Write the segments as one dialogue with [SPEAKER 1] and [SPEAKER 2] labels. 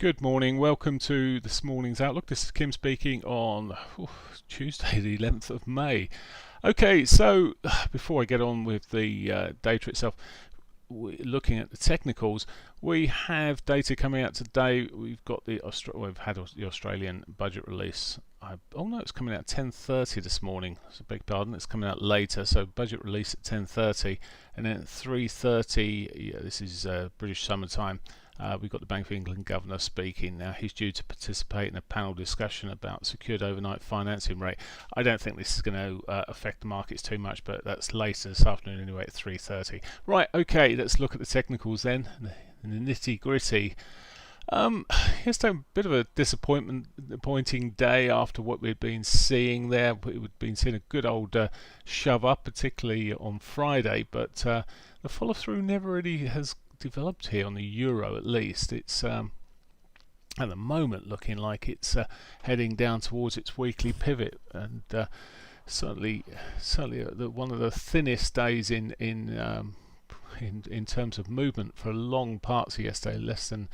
[SPEAKER 1] Good morning, welcome to this morning's Outlook. This is Kim speaking on Tuesday the 11th of May. Okay, so before I get on with the data itself, looking at the technicals, we have data coming out today. We've got we've had the Australian budget release. Oh no, it's coming out at 10:30 this morning. That's a big pardon. It's coming out later. So budget release at 10:30, and then at 3:30. Yeah, this is British summertime. We've got the Bank of England governor speaking now. He's due to participate in a panel discussion about secured overnight financing rate. I don't think this is going to affect the markets too much, but that's later this afternoon anyway at 3:30. Right, okay, let's look at the technicals then, the nitty gritty. Yesterday, a bit of a disappointing day after what we'd been seeing there. We'd been seeing a good old shove up, particularly on Friday, but the follow through never really has developed here on the euro. At least it's at the moment looking like it's heading down towards its weekly pivot, and certainly one of the thinnest days in terms of movement for long parts of yesterday, less than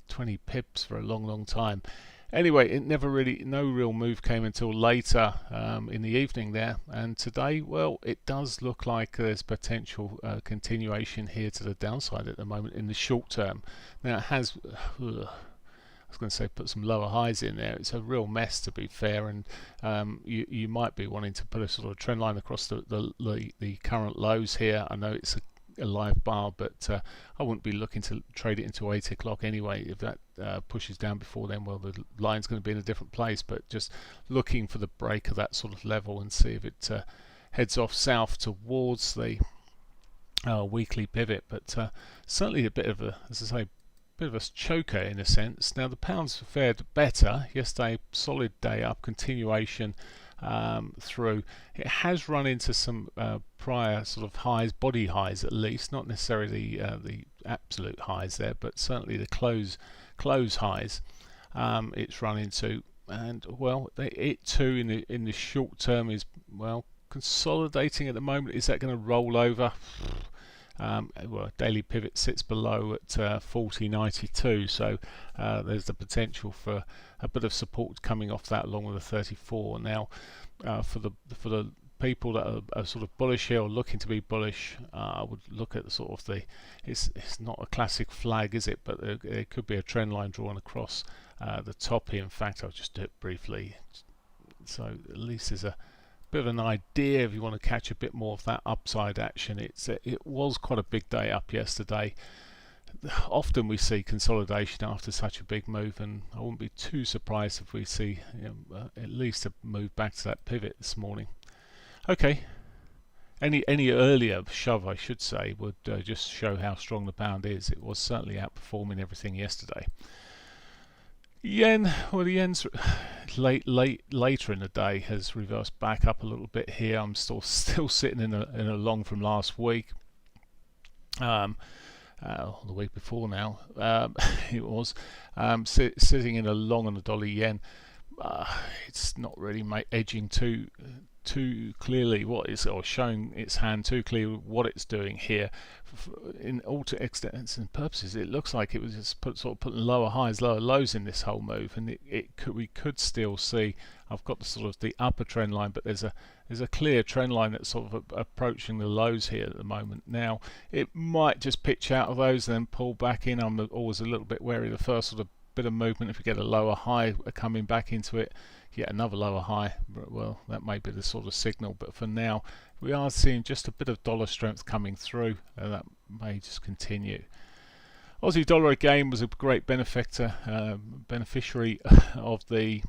[SPEAKER 1] 20 pips for a long time. Anyway, it never really, no real move came until later in the evening there, and today, well, it does look like there's potential continuation here to the downside at the moment in the short term. Now it has, I was going to say, put some lower highs in there. It's a real mess, to be fair, and you might be wanting to put a sort of trend line across the current lows here. I know it's a live bar, but I wouldn't be looking to trade it into 8 o'clock anyway. If that pushes down before then, well, the line's going to be in a different place, but just looking for the break of that sort of level and see if it heads off south towards the weekly pivot. But certainly a bit of a, as I say, bit of a choker in a sense. Now the pound's fared better yesterday, solid day up, continuation through. It has run into some prior sort of highs, body highs at least, not necessarily the absolute highs there, but certainly the close highs it's run into. And well, it too in the short term is, well, consolidating at the moment. Is that going to roll over? Well, daily pivot sits below at 40.92, so there's the potential for a bit of support coming off that along with a 34. Now, for the people that are sort of bullish here or looking to be bullish, I would look at the sort of it's not a classic flag, is it? But there could be a trend line drawn across the top here. In fact, I'll just do it briefly, so at least there's a bit of an idea if you want to catch a bit more of that upside action. It was quite a big day up yesterday. Often we see consolidation after such a big move, and I wouldn't be too surprised if we see at least a move back to that pivot this morning. Okay, any earlier shove, I should say, would just show how strong the pound is. It was certainly outperforming everything yesterday. Yen, well, the yen's later in the day has reversed back up a little bit here. I'm still sitting in a long from last week, the week before now. It was sitting in a long on the dollar yen. It's not really edging too clearly what it's, or showing its hand too clearly what it's doing here. In all extents and purposes, it looks like it was just putting lower highs, lower lows in this whole move, and we could still see. I've got the sort of the upper trend line, but there's a clear trend line that's sort of approaching the lows here at the moment. Now it might just pitch out of those and then pull back in. I'm always a little bit wary of the first sort of bit of movement. If we get a lower high coming back into it, yet another lower high, well, that may be the sort of signal. But for now, we are seeing just a bit of dollar strength coming through, and that may just continue. Aussie dollar again was a great beneficiary of the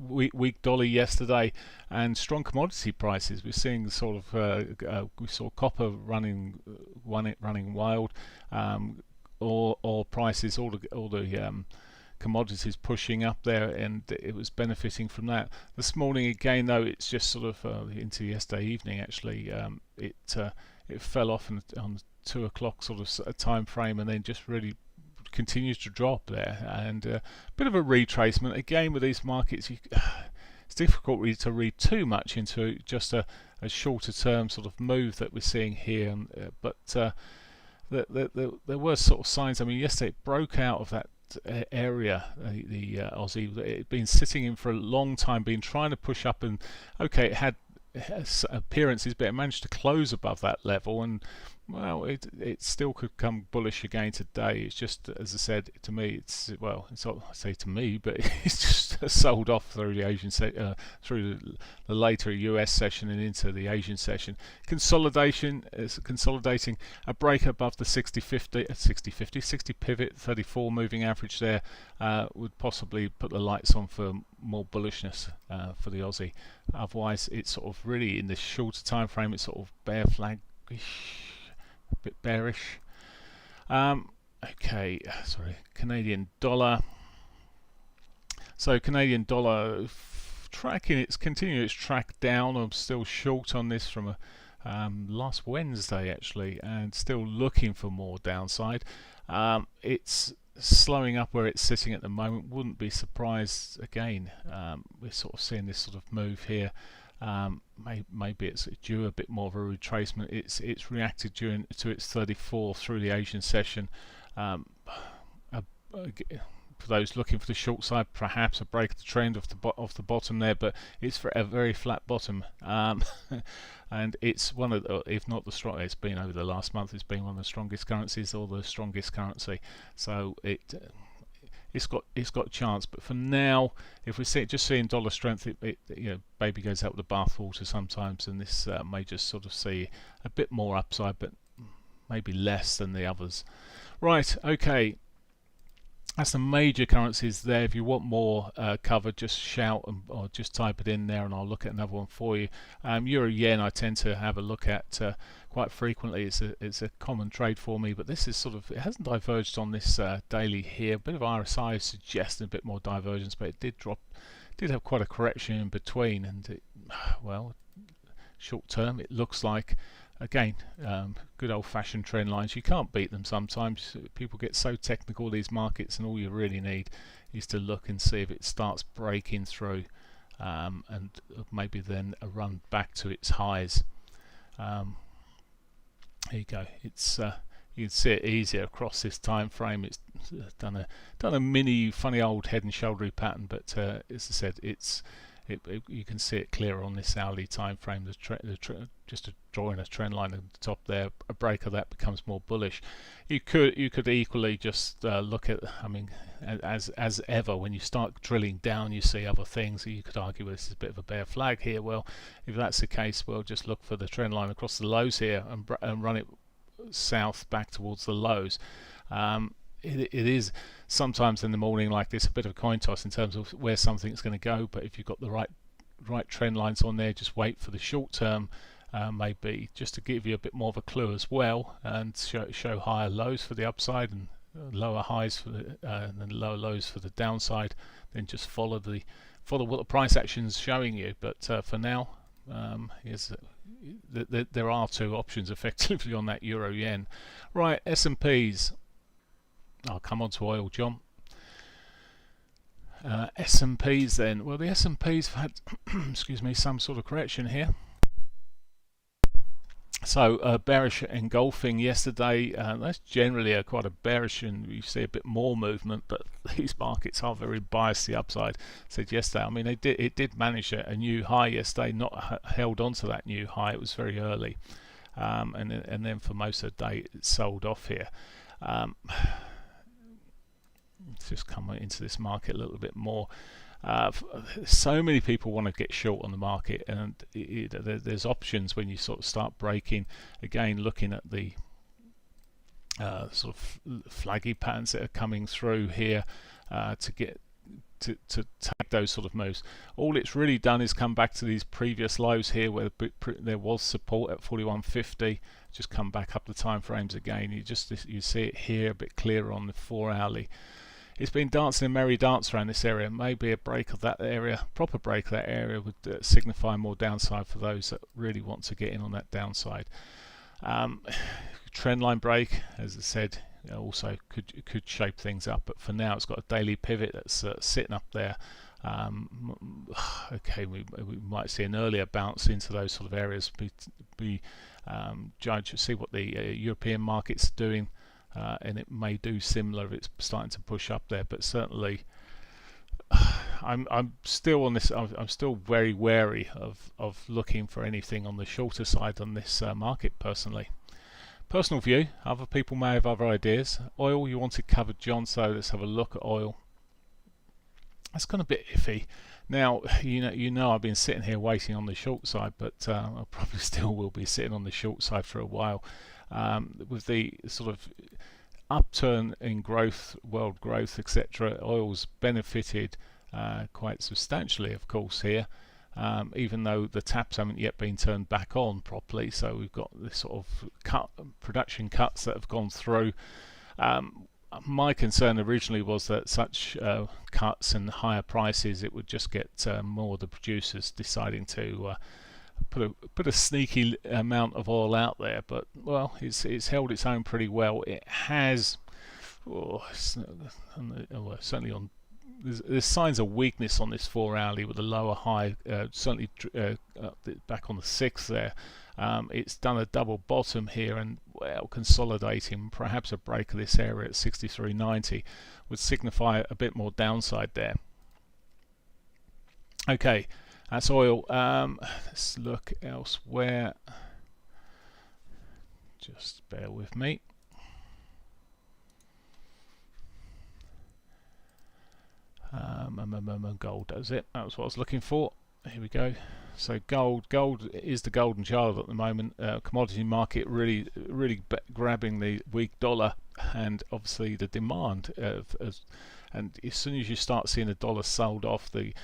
[SPEAKER 1] weak dollar yesterday, and strong commodity prices. We're seeing sort of we saw copper running wild, or prices, all the commodities pushing up there, and it was benefiting from that. This morning again, though, it's just sort of into yesterday evening actually. It fell off on 2 o'clock sort of time frame, and then just really continues to drop there, and a bit of a retracement again with these markets. It's difficult really to read too much into just a shorter term sort of move that we're seeing here, but there were sort of signs. I mean, yesterday it broke out of that area, the Aussie. It had been sitting in for a long time, been trying to push up, and okay, it had appearances, but it managed to close above that level, and well, it still could come bullish again today. It's just, as I said, to me, it's, well, it's not, I say to me, but it's just sold off through the Asian through the later US session and into the Asian session. Consolidation is consolidating. A break above the 60 pivot 34 moving average there would possibly put the lights on for more bullishness for the Aussie. Otherwise, it's sort of really in the shorter time frame, it's sort of bear flag, a bit bearish. Okay, sorry, Canadian dollar. So Canadian dollar tracking, it's continuing its track down. I'm still short on this from last Wednesday actually, and still looking for more downside. It's slowing up where it's sitting at the moment. Wouldn't be surprised again. We're sort of seeing this sort of move here. Maybe it's due a bit more of a retracement. It's reacted to its 34 through the Asian session. For those looking for the short side, perhaps a break of the trend off the bottom there, but it's for a very flat bottom, and it's one of the, if not the strongest, it's been over the last month, it's been one of the strongest currencies, or the strongest currency. So it's got a chance, but for now, if we see just seeing dollar strength, it baby goes out with the bathwater sometimes, and this may just sort of see a bit more upside, but maybe less than the others. Right, okay. That's the major currencies there. If you want more covered, just shout or just type it in there, and I'll look at another one for you. Euro yen, I tend to have a look at quite frequently. It's a common trade for me, but this is sort of, it hasn't diverged on this daily here. A bit of RSI suggesting a bit more divergence, but it did have quite a correction in between, and well, short term it looks like, again, good old-fashioned trend lines. You can't beat them sometimes. People get so technical, these markets, and all you really need is to look and see if it starts breaking through, and maybe then a run back to its highs. Here you go. It's you can see it easier across this time frame. It's done a mini funny old head and shouldery pattern, but as I said, you can see it clearer on this hourly time frame. Just drawing a trend line at the top there, a break of that becomes more bullish. You could equally just look at, I mean, as ever, when you start drilling down, you see other things. You could argue, well, this is a bit of a bear flag here. Well, if that's the case, well, just look for the trend line across the lows here and run it south back towards the lows. It is sometimes in the morning like this a bit of a coin toss in terms of where something's going to go, but if you've got the right trend lines on there, just wait for the short term, maybe just to give you a bit more of a clue as well, and show higher lows for the upside and lower highs for the and then lower lows for the downside. Then just follow what the price action is showing you. But for now, there are two options effectively on that euro yen. Right, S&Ps. I'll come on to oil, John. S&Ps then. Well, the S&Ps have had excuse me, some sort of correction here. So bearish engulfing yesterday. That's generally quite a bearish, and you see a bit more movement, but these markets are very biased to the upside. Said yesterday, I mean, it did manage a new high yesterday, not held on to that new high. It was very early, and then for most of the day it sold off here. Let's just come into this market a little bit more. So many people want to get short on the market, and there's options when you sort of start breaking. Again, looking at the sort of flaggy patterns that are coming through here to get to take those sort of moves. All it's really done is come back to these previous lows here where there was support at 41.50. Just come back up the time frames again. You see it here a bit clearer on the 4 hourly. It's been dancing a merry dance around this area. Maybe a break of that area, proper break of that area, would signify more downside for those that really want to get in on that downside. Trendline break, as I said, also could shape things up, but for now it's got a daily pivot that's sitting up there. Okay, we might see an earlier bounce into those sort of areas probably see what the European market's doing, and it may do similar if it's starting to push up there. But certainly, I'm still on this. I'm still very wary of looking for anything on the shorter side on this market personally. Personal view. Other people may have other ideas. Oil, you wanted covered, John. So let's have a look at oil. That's gone a bit iffy. Now, you know I've been sitting here waiting on the short side, but I probably still will be sitting on the short side for a while. With the sort of upturn in growth, world growth, etc., oil's benefited quite substantially, of course, here, even though the taps haven't yet been turned back on properly. So we've got this sort of production cuts that have gone through. My concern originally was that such cuts and higher prices, it would just get more of the producers deciding to put a sneaky amount of oil out there. But well, it's held its own pretty well. It has, certainly on. There's signs of weakness on this 4-hourly with a lower high, certainly back on the 6th there. It's done a double bottom here, and well, consolidating. Perhaps a break of this area at 63.90 would signify a bit more downside there. Okay, that's oil. Let's look elsewhere. Just bear with me. Gold does it. That was what I was looking for. Here we go. So gold is the golden child at the moment. Commodity market really grabbing the weak dollar, and obviously the demand and as soon as you start seeing the dollar sold off, the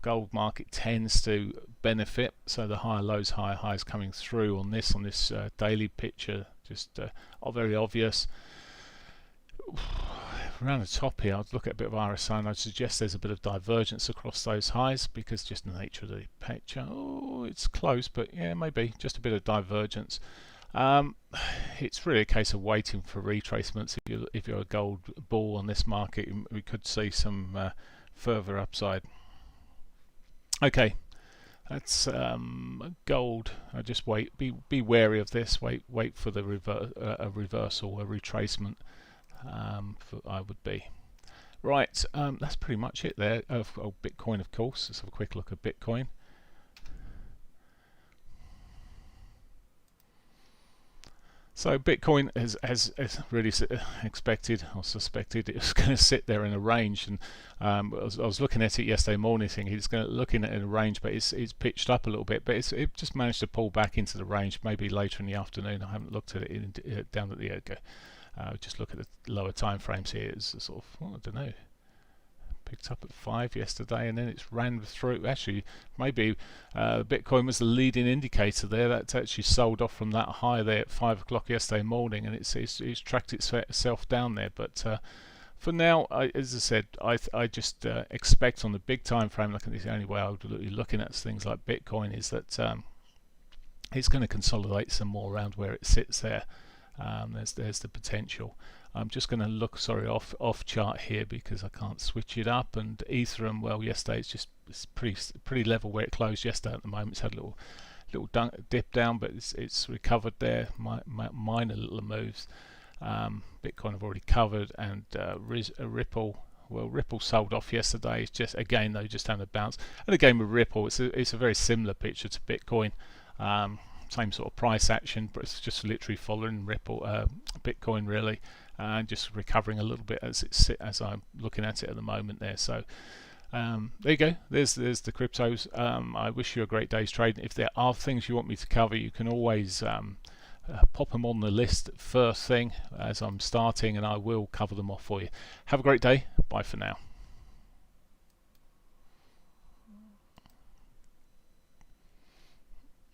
[SPEAKER 1] gold market tends to benefit. So the higher lows, higher highs coming through on this daily picture, just very obvious. Around the top here, I'd look at a bit of RSI, and I'd suggest there's a bit of divergence across those highs, because just the nature of the picture. Oh, it's close, but yeah, maybe just a bit of divergence. It's really a case of waiting for retracements. If you're a gold bull on this market, we could see some further upside. Okay, that's gold. I just wait. Be wary of this. Wait for the a reversal, a retracement. I would be right. That's pretty much it there. Bitcoin, of course. Let's have a quick look at Bitcoin. So Bitcoin has really expected or suspected it was going to sit there in a range, and I was looking at it yesterday morning thinking it's going to looking at it in a range, but it's pitched up a little bit, but it just managed to pull back into the range maybe later in the afternoon. I haven't looked at it down at the just look at the lower time frames here. It's sort of, well, I don't know, picked up at 5 yesterday, and then it's ran through. Actually, maybe Bitcoin was the leading indicator there. That's actually sold off from that high there at 5 o'clock yesterday morning, and it's tracked itself down there. But for now, as I said, I just expect on the big time frame. I think the only way I would be looking at things like Bitcoin is that it's going to consolidate some more around where it sits there. There's the potential. I'm just going to look off chart here because I can't switch it up. And Ethereum, well, yesterday it's pretty level where it closed yesterday. At the moment, it's had a little dip down, but it's recovered there. Minor little moves. Bitcoin I've already covered, and Ripple. Well, Ripple sold off yesterday. It's just again though, just having a bounce. And again with Ripple, it's a very similar picture to Bitcoin. Same sort of price action, but it's just literally following Bitcoin really, and just recovering a little bit as I'm looking at it at the moment there. So there you go. There's the cryptos. I wish you a great day's trading. If there are things you want me to cover, you can always pop them on the list first thing as I'm starting, and I will cover them off for you. Have a great day. Bye for now.